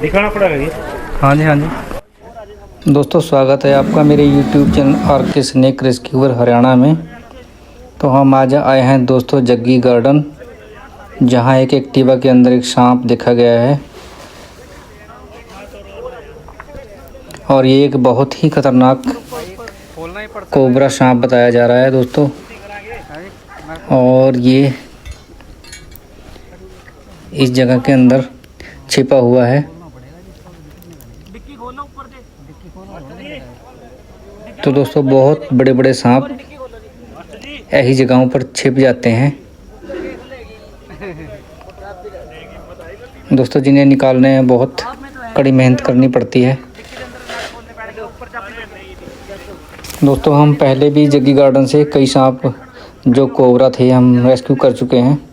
दिखाना पड़ेगा ये। हाँ जी हाँ जी दोस्तों, स्वागत है आपका मेरे YouTube channel RK snake rescuer Haryana में। तो हम आज आए हैं दोस्तों जग्गी गार्डन, जहां एक एक्टिवा के अंदर एक सांप देखा गया है और ये एक बहुत ही खतरनाक कोबरा सांप बताया जा रहा है दोस्तों। और ये इस जगह के अंदर छिपा हुआ है। तो दोस्तों बहुत बड़े बड़े सांप ऐसी जगहों पर छिप जाते हैं दोस्तों, जिन्हें निकालने में बहुत कड़ी मेहनत करनी पड़ती है। दोस्तों हम पहले भी जग्गी गार्डन से कई सांप जो कोबरा थे हम रेस्क्यू कर चुके हैं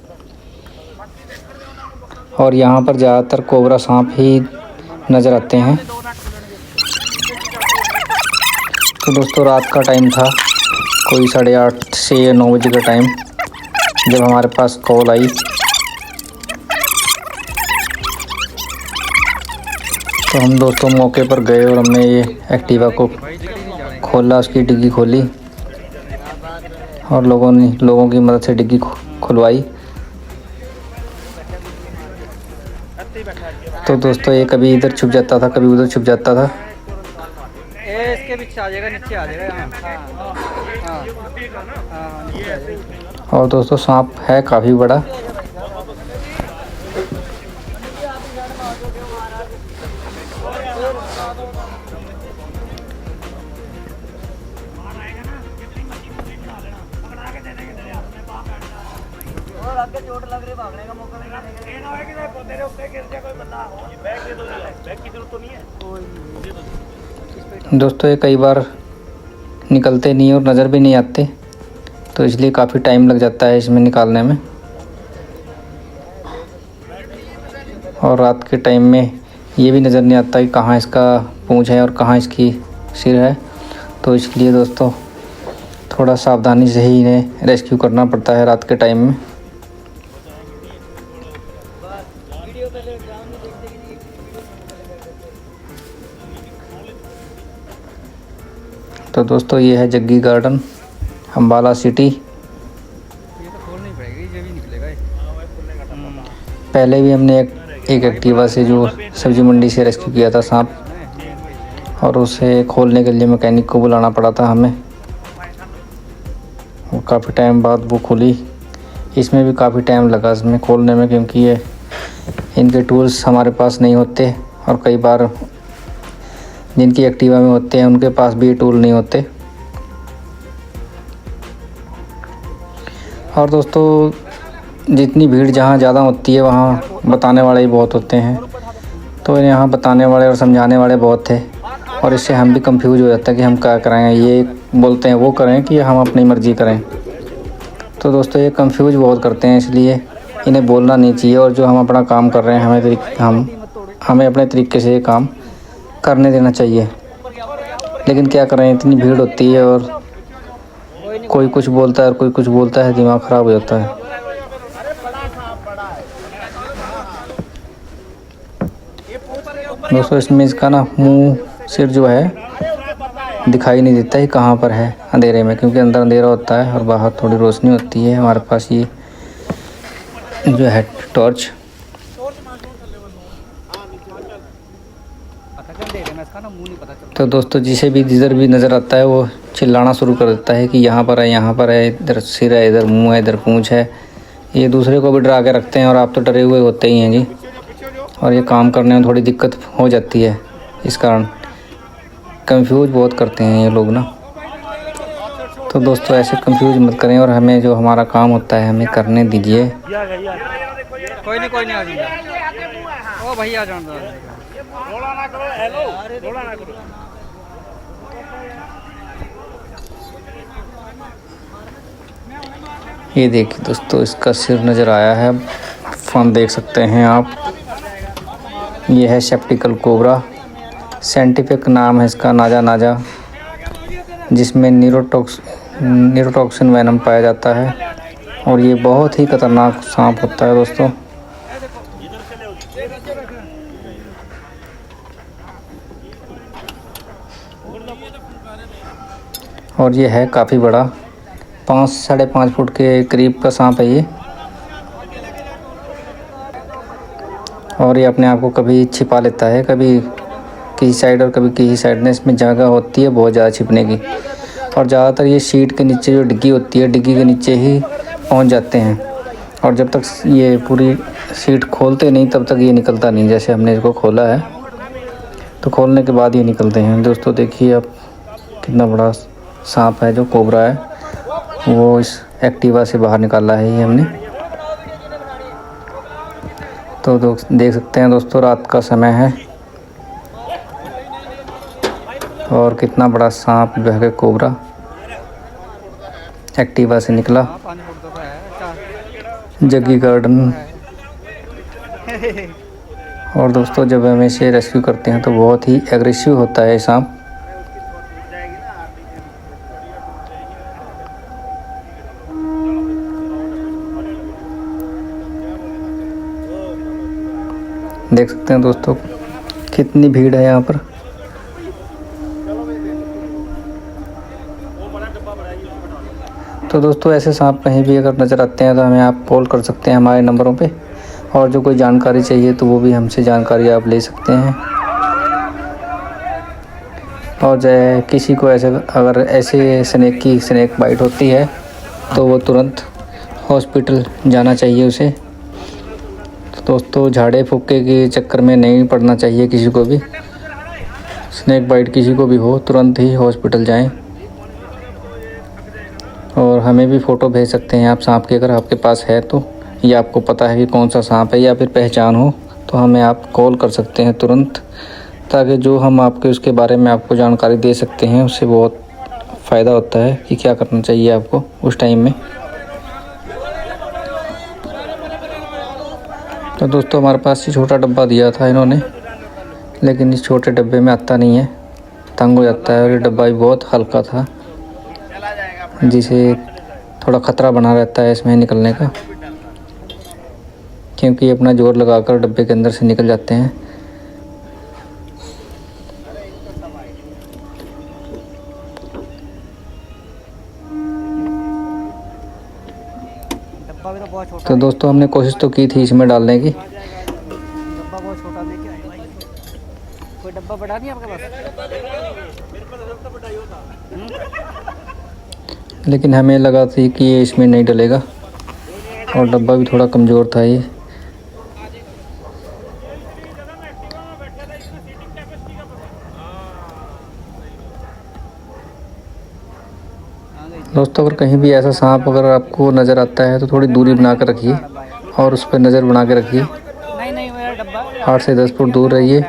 और यहाँ पर ज़्यादातर कोबरा सांप ही नज़र आते हैं। तो दोस्तों रात का टाइम था, कोई 8:30 से 9 बजे का टाइम, जब हमारे पास कॉल आई। तो हम दोस्तों मौके पर गए और हमने ये एक्टिवा को खोला, उसकी डिग्गी खोली और लोगों की मदद से डिग्गी खुलवाई। तो दोस्तों ये कभी इधर छुप जाता था, कभी उधर छुप जाता था। इसके पीछे आ जाएगा, नीचे आ जाएगा। और दोस्तों सांप है काफ़ी बड़ा। चोट लग रही, भागने का मौका नहीं है। दोस्तों ये कई बार निकलते नहीं और नज़र भी नहीं आते, तो इसलिए काफ़ी टाइम लग जाता है इसमें निकालने में। और रात के टाइम में ये भी नज़र नहीं आता कि कहाँ इसका पूंछ है और कहाँ इसकी सिर है। तो इसलिए दोस्तों थोड़ा सावधानी से ही इन्हें रेस्क्यू करना पड़ता है रात के टाइम में। तो दोस्तों ये है जग्गी गार्डन, अम्बाला सिटी। ये तो खोलनी पड़ेगी, ये भी निकलेगा। पहले भी हमने एक एक्टिवा से जो सब्जी मंडी से रेस्क्यू किया था सांप, और उसे खोलने के लिए मैकेनिक को बुलाना पड़ा था हमें। वो काफ़ी टाइम बाद वो खुली। इसमें भी काफ़ी टाइम लगा इसमें खोलने में, क्योंकि ये इनके टूल्स हमारे पास नहीं होते और कई बार जिनकी एक्टिवा में होते हैं उनके पास भी टूल नहीं होते। और दोस्तों जितनी भीड़ जहाँ ज़्यादा होती है वहाँ बताने वाले ही बहुत होते हैं। तो यहाँ बताने वाले और समझाने वाले बहुत थे और इससे हम भी कंफ्यूज हो जाते हैं कि हम क्या करें, ये बोलते हैं वो करें कि हम अपनी मर्ज़ी करें। तो दोस्तों ये कंफ्यूज बहुत करते हैं, इसलिए इन्हें बोलना नहीं चाहिए। और जो हम अपना काम कर रहे हैं हमें अपने तरीके से ये काम करने देना चाहिए। लेकिन क्या करें, इतनी भीड़ होती है और कोई कुछ बोलता है और कोई कुछ बोलता है, दिमाग ख़राब हो जाता है। दोस्तों इसमें इसका ना मुंह सिर जो है दिखाई नहीं देता है कहाँ पर है अंधेरे में, क्योंकि अंदर अंधेरा होता है और बाहर थोड़ी रोशनी होती है। हमारे पास ये जो है टॉर्च। तो दोस्तों जिसे भी जिधर भी नज़र आता है वो चिल्लाना शुरू कर देता है कि यहाँ पर है, यहाँ पर है, इधर सिर है, इधर मुंह है, इधर पूंछ है। ये दूसरे को भी डरा के रखते हैं और आप तो डरे हुए होते ही हैं जी। और ये काम करने में थोड़ी दिक्कत हो जाती है, इस कारण कंफ्यूज बहुत करते हैं ये लोग ना। तो दोस्तों ऐसे कंफ्यूज मत करें और हमें जो हमारा काम होता है हमें करने दीजिए। कोई नहीं आ जाएगा। ओ भैया जान दो। रोला ना करो, हेलो रोला ना करो। ये देखिए दोस्तों इसका सिर नज़र आया है, फन देख सकते हैं आप। ये है सेप्टिकल कोबरा, साइंटिफिक नाम है इसका नाजा, जिसमें न्यूरोटॉक्सिन वेनम पाया जाता है और ये बहुत ही खतरनाक सांप होता है दोस्तों। और ये है काफ़ी बड़ा, 5-5.5 फुट के करीब का सांप है ये। और ये अपने आप को कभी छिपा लेता है, कभी किसी साइड और कभी किसी साइड में। इसमें जगह होती है बहुत ज़्यादा छिपने की। और ज़्यादातर ये शीट के नीचे जो डिग्गी होती है, डिग्गी के नीचे ही पहुंच जाते हैं। और जब तक ये पूरी शीट खोलते नहीं तब तक ये निकलता नहीं। जैसे हमने इसको खोला है तो खोलने के बाद ये निकलते हैं। दोस्तों देखिए अब कितना बड़ा सांप है, जो कोबरा है, वो इस एक्टिवा से बाहर निकाला है ये हमने। तो देख सकते हैं दोस्तों, रात का समय है और कितना बड़ा सांप जो है कोबरा एक्टिवा से निकला। जग्गी गार्डन। और दोस्तों जब हम इसे रेस्क्यू करते हैं तो बहुत ही एग्रेसिव होता है सांप। देख सकते हैं दोस्तों कितनी भीड़ है यहाँ पर। तो दोस्तों ऐसे सांप कहीं भी अगर नज़र आते हैं तो हमें आप कॉल कर सकते हैं हमारे नंबरों पे। और जो कोई जानकारी चाहिए तो वो भी हमसे जानकारी आप ले सकते हैं। और जो किसी को ऐसे अगर ऐसे स्नेक बाइट होती है तो वो तुरंत हॉस्पिटल जाना चाहिए उसे। तो दोस्तों झाड़े फूके के चक्कर में नहीं पड़ना चाहिए किसी को भी। स्नेक बाइट किसी को भी हो तुरंत ही हॉस्पिटल जाएं। और हमें भी फ़ोटो भेज सकते हैं आप सांप की, अगर आपके पास है तो, या आपको पता है कि कौन सा सांप है या फिर पहचान हो तो हमें आप कॉल कर सकते हैं तुरंत, ताकि जो हम आपके उसके बारे में आपको जानकारी दे सकते हैं उससे बहुत फ़ायदा होता है कि क्या करना चाहिए आपको उस टाइम में। तो दोस्तों हमारे पास ये छोटा डब्बा दिया था इन्होंने, लेकिन इस छोटे डब्बे में आता नहीं है, तंग हो जाता है। और ये डब्बा भी बहुत हल्का था जिसे थोड़ा ख़तरा बना रहता है इसमें निकलने का, क्योंकि अपना जोर लगाकर डब्बे के अंदर से निकल जाते हैं। तो दोस्तों हमने कोशिश तो की थी इसमें डालने की। डब्बा बहुत छोटा लेके आए भाई। कोई डब्बा बड़ा नहीं आपके पास? लेकिन हमें लगा थी कि ये इसमें नहीं डलेगा, और डब्बा भी थोड़ा कमज़ोर था ये। दोस्तों अगर कहीं भी ऐसा सांप अगर आपको नज़र आता है तो थोड़ी दूरी बना कर रखिए और उस पर नज़र बना के रखिए। नहीं मेरा डब्बा 8 से 10 फुट दूर रहिए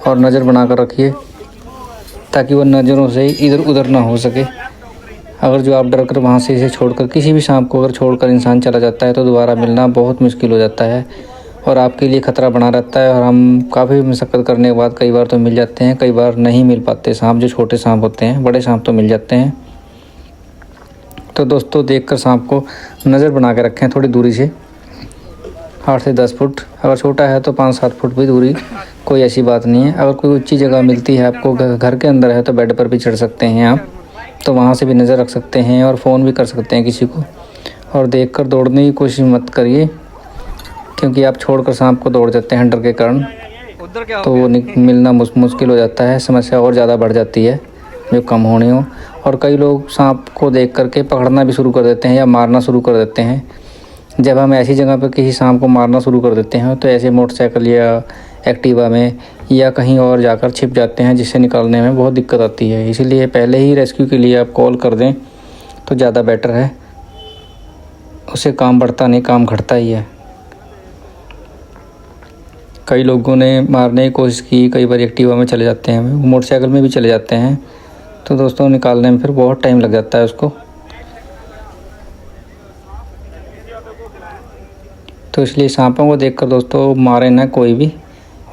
और नज़र बना कर रखिए, ताकि वह नज़रों से इधर उधर ना हो सके। अगर जो आप डर कर वहाँ से इसे छोड़कर, किसी भी सांप को अगर छोड़कर इंसान चला जाता है तो दोबारा मिलना बहुत मुश्किल हो जाता है और आपके लिए ख़तरा बना रहता है। और हम काफ़ी मशक्क़त करने के बाद कई बार तो मिल जाते हैं, कई बार नहीं मिल पाते सांप। जो छोटे सांप होते हैं, बड़े सांप तो मिल जाते हैं। तो दोस्तों देखकर सांप को नज़र बना के रखें थोड़ी दूरी से, 8 से 10 फुट। अगर छोटा है तो 5-7 फुट भी दूरी, कोई ऐसी बात नहीं है। अगर कोई ऊंची जगह मिलती है आपको, घर के अंदर है तो बेड पर भी चढ़ सकते हैं आप, तो वहाँ से भी नज़र रख सकते हैं और फ़ोन भी कर सकते हैं किसी को। और देखकर दौड़ने की कोशिश मत करिए, क्योंकि आप छोड़कर सांप को दौड़ जाते हैं डर के कारण, तो वो मिलना मुश्किल हो जाता है, समस्या और ज़्यादा बढ़ जाती है जो कम होनी हो। और कई लोग सांप को देख करके पकड़ना भी शुरू कर देते हैं या मारना शुरू कर देते हैं। जब हम ऐसी जगह पर किसी सांप को मारना शुरू कर देते हैं तो ऐसे मोटरसाइकिल या एक्टिवा में या कहीं और जाकर छिप जाते हैं, जिससे निकालने में बहुत दिक्कत आती है। इसीलिए पहले ही रेस्क्यू के लिए आप कॉल कर दें तो ज़्यादा बेटर है, उससे काम बढ़ता नहीं, काम घटता ही है। कई लोगों ने मारने की कोशिश की, कई बार एक्टिवा में चले जाते हैं, मोटरसाइकिल में भी चले जाते हैं, तो दोस्तों निकालने में फिर बहुत टाइम लग जाता है उसको। तो इसलिए सांपों को देखकर दोस्तों मारे ना कोई भी,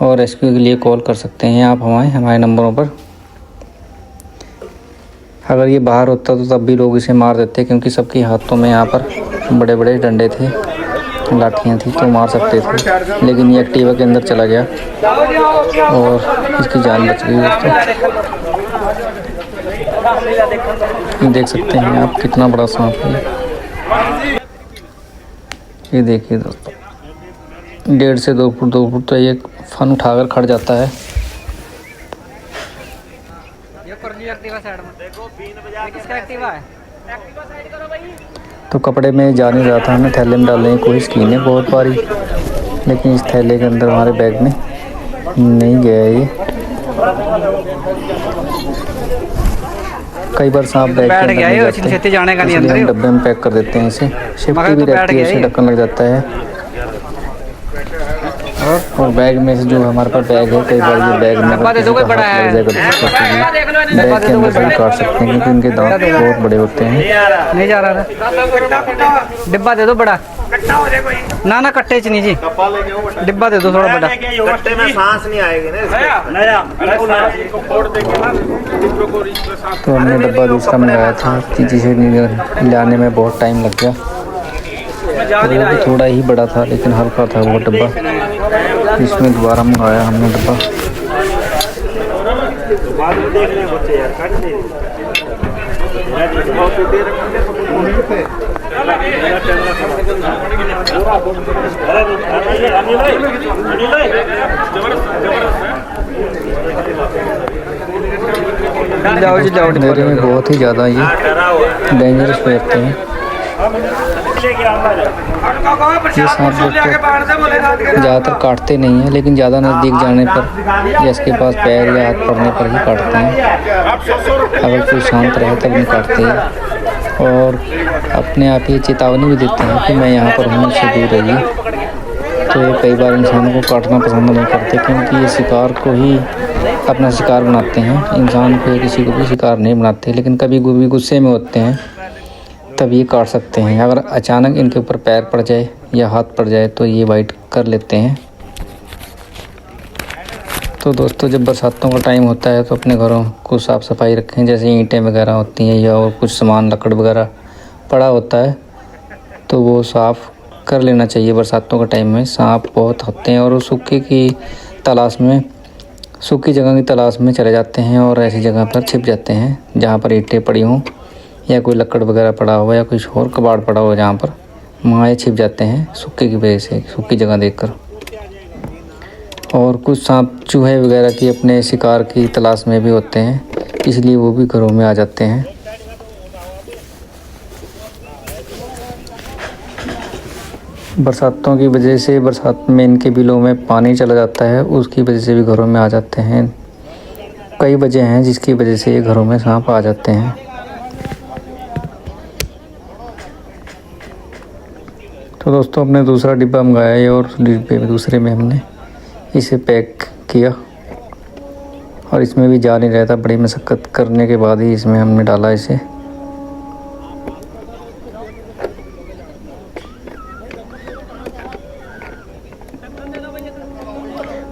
और रेस्क्यू के लिए कॉल कर सकते हैं आप हमारे नंबरों पर। अगर ये बाहर होता तो तब भी लोग इसे मार देते, क्योंकि सबके हाथों में यहाँ पर बड़े बड़े डंडे थे। लाठियाँ थी तो मार सकते थे, लेकिन ये एक्टिवा के अंदर चला गया और इसकी जान बच गई दोस्तों। देख सकते हैं आप कितना बड़ा सांप है ये देखिए दोस्तों, 1.5 से 2 फुट तो ये फन उठाकर खड़ जाता है। तो कपड़े में जा नहीं रहा था, हमने थैले में डालने की कोशिश की है बहुत बारी, लेकिन इस थैले के अंदर हमारे बैग में नहीं गया है ये। कई बार सांप बैग के अंदर नहीं जाते, इसलिए हम डब्बे में पैक कर देते हैं इसे। सेफ्टी भी रहती है, इसे ढक्कन लग जाता है। और बैग में से जो हमारे पास बैग है, कई बार ये बैग में लग जाएगा तो बैग के अंदर से काट सकते हैं, क्योंकि इनके दांत बहुत बड़े होते हैं। नहीं जा रहा था, डिब्बा दे दो बड़ा। ना ना कट्टे च नहीं जी, डिब्बा दे दो थोड़ा बड़ा। कट्टे में सांस नहीं आएगी ना। तो हमने डब्बा दूसरा मंगाया था, जिसे लाने में बहुत टाइम लग गया। तो वो भी थोड़ा ही बड़ा था, लेकिन हल्का था वो डब्बा। इसमें दोबारा मंगाया हमने डब्बा। अंधेरे में बहुत ही ज़्यादा ये डेंजरस रहते हैं ये सांप। ज़्यादातर काटते नहीं हैं, लेकिन ज़्यादा नज़दीक जाने पर या इसके पास पैर या हाथ पड़ने पर ही काटते हैं। अगर कोई शांत रहे तब नहीं काटते हैं, और अपने आप ही चेतावनी भी देते हैं कि मैं यहाँ पर हूँ, इससे दूर रहिए। तो ये कई बार इंसानों को काटना पसंद नहीं करते, क्योंकि ये शिकार को ही अपना शिकार बनाते हैं। इंसान को किसी को भी शिकार नहीं बनाते, लेकिन कभी भी गुस्से में होते हैं तब ये काट सकते हैं। अगर अचानक इनके ऊपर पैर पड़ जाए या हाथ पड़ जाए तो ये बाइट कर लेते हैं। तो दोस्तों, जब बरसातों का टाइम होता है तो अपने घरों को साफ़ सफाई रखें। जैसे ईंटें वगैरह होती हैं या और कुछ सामान लकड़ वगैरह पड़ा होता है तो वो साफ़ कर लेना चाहिए। बरसातों के टाइम में सांप बहुत होते हैं और वो सूखी जगह की तलाश में चले जाते हैं और ऐसी जगह पर छिप जाते हैं जहाँ पर ईंटें पड़ी हों या कोई लकड़ वगैरह पड़ा हुआ या कुछ और कबाड़ पड़ा हुआ, जहाँ पर वहाँ ये छिप जाते हैं सूखे की वजह से, सूखी जगह देखकर। और कुछ सांप चूहे वगैरह की अपने शिकार की तलाश में भी होते हैं, इसलिए वो भी घरों में आ जाते हैं। बरसातों की वजह से, बरसात में इनके बिलों में पानी चला जाता है, उसकी वजह से भी घरों में आ जाते हैं। कई वजह हैं जिसकी वजह से ये घरों में सांप आ जाते हैं। तो दोस्तों, हमने दूसरा डिब्बा मंगाया है और डिब्बे में दूसरे में हमने इसे पैक किया और इसमें भी जा नहीं रहता। बड़ी मशक्क़त करने के बाद ही इसमें हमने डाला इसे।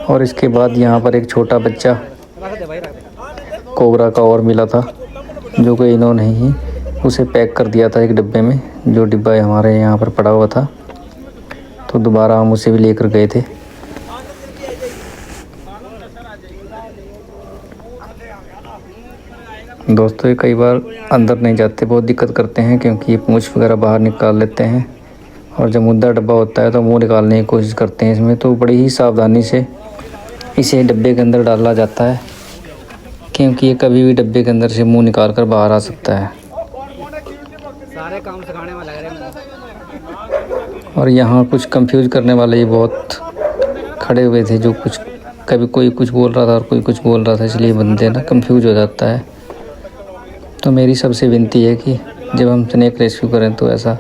और इसके बाद यहाँ पर एक छोटा बच्चा कोबरा का और मिला था, जो कि इन्होंने ही उसे पैक कर दिया था एक डिब्बे में, जो डिब्बा हमारे यहाँ पर पड़ा हुआ था। तो दोबारा हम उसे भी लेकर गए थे। दोस्तों, ये कई बार अंदर नहीं जाते, बहुत दिक्कत करते हैं, क्योंकि ये पूंछ वगैरह बाहर निकाल लेते हैं और जब मुद्दा डब्बा होता है तो मुंह निकालने की कोशिश करते हैं इसमें। तो बड़ी ही सावधानी से इसे डब्बे के अंदर डाला जाता है, क्योंकि ये कभी भी डब्बे के अंदर से मुंह निकाल कर बाहर आ सकता है। सारे काम सिखाने में लग रहे हैं। और यहाँ कुछ कंफ्यूज करने वाले ये बहुत खड़े हुए थे, जो कुछ कभी कोई कुछ बोल रहा था और कोई कुछ बोल रहा था, इसलिए बंदे ना कंफ्यूज हो जाता है। तो मेरी सबसे विनती है कि जब हम स्नेक रेस्क्यू करें तो ऐसा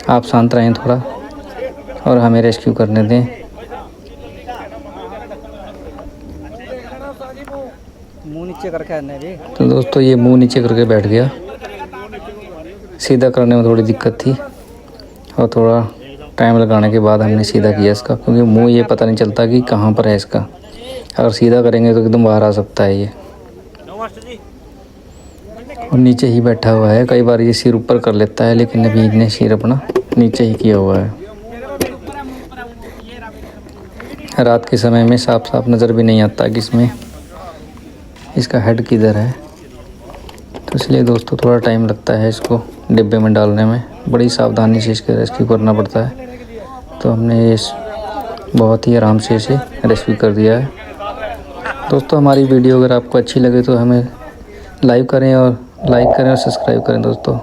आप शांत रहें थोड़ा और हमें रेस्क्यू करने दें। मुंह नीचे करके आने भी। तो दोस्तों, ये मुंह नीचे करके बैठ गया। सीधा करने में थोड़ी दिक्कत थी और थोड़ा टाइम लगाने के बाद हमने सीधा किया इसका, क्योंकि मुंह ये पता नहीं चलता कि कहाँ पर है इसका। अगर सीधा करेंगे तो एकदम बाहर आ सकता है ये। और नीचे ही बैठा हुआ है, कई बार ये सिर ऊपर कर लेता है, लेकिन अभी इसने सिर अपना नीचे ही किया हुआ है। रात के समय में साफ साफ नज़र भी नहीं आता कि इसमें इसका हेड किधर है। तो इसलिए दोस्तों थोड़ा टाइम लगता है इसको डिब्बे में डालने में, बड़ी सावधानी से इसके रेस्क्यू करना पड़ता है। तो हमने इस बहुत ही आराम से इसे रेस्क्यू कर दिया है। दोस्तों हमारी वीडियो अगर आपको अच्छी लगे तो हमें लाइक करें और सब्सक्राइब करें दोस्तों।